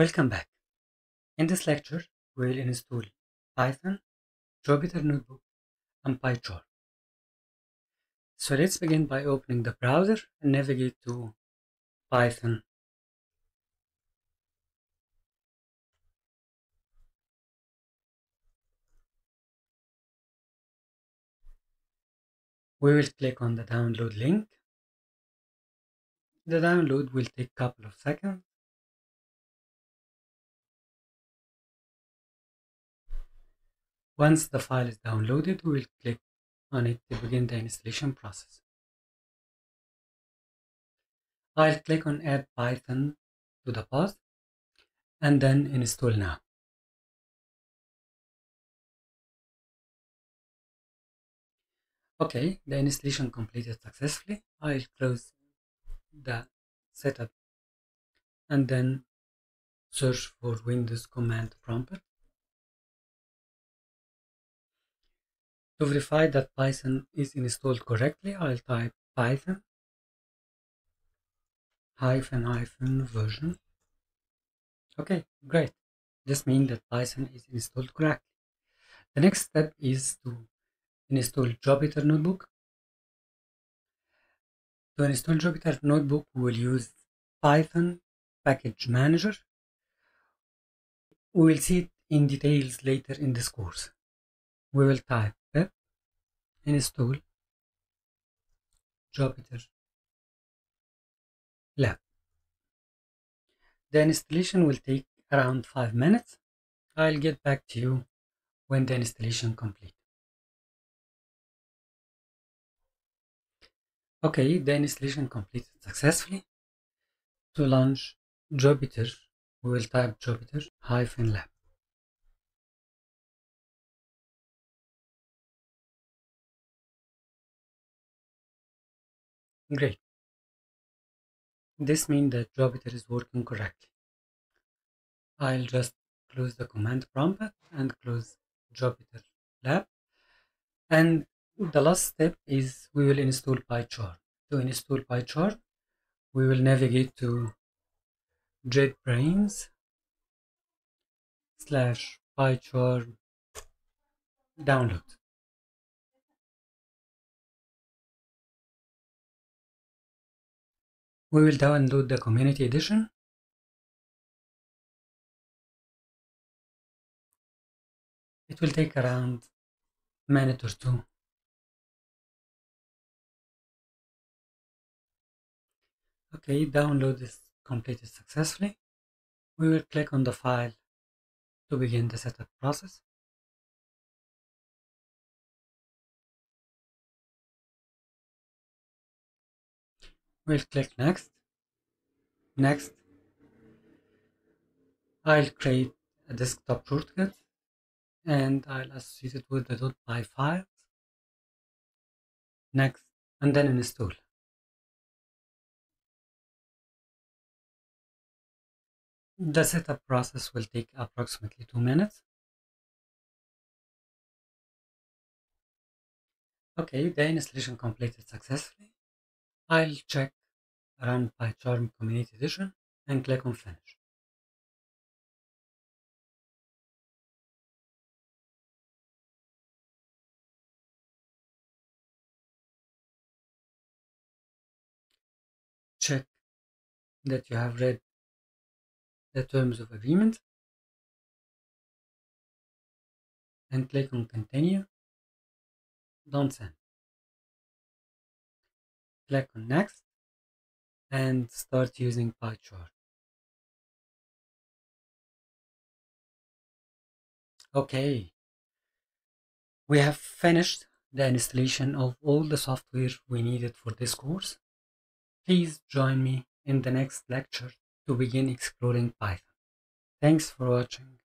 Welcome back. In this lecture, we will install Python, Jupyter Notebook, and PyCharm. So let's begin by opening the browser and navigate to Python. We will click on the download link. The download will take a couple of seconds. Once the file is downloaded, we will click on it to begin the installation process. I'll click on Add Python to the path and then Install Now. Okay, the installation completed successfully. I'll close the setup and then search for Windows command prompt. To verify that Python is installed correctly, I'll type Python ---- version. Okay, great. This means that Python is installed correctly. The next step is to install Jupyter Notebook. To install Jupyter Notebook, we will use Python Package Manager. We will see it in details later in this course. We will type pip install Jupyter Lab. The installation will take around 5 minutes. I'll get back to you when the installation complete. Okay, the installation completed successfully. To launch Jupyter, we will type Jupyter-Lab. Great. This means that Jupyter is working correctly. I'll just close the command prompt and close Jupyter Lab. And the last step is we will install PyCharm. To install PyCharm, we will navigate to JetBrains/PyCharm download. We will download the community edition. It will take around a minute or two. Okay, download is completed successfully. We will click on the file to begin the setup process. We'll click Next. Next, I'll create a desktop shortcut and I'll associate it with the .py files. Next, and then install. The setup process will take approximately 2 minutes. Okay, the installation completed successfully. I'll check Run PyCharm Community Edition and click on Finish. Check that you have read the terms of agreement and click on Continue. Don't send. Click on Next and start using PyCharm. Okay, we have finished the installation of all the software we needed for this course. Please join me in the next lecture to begin exploring Python. Thanks for watching.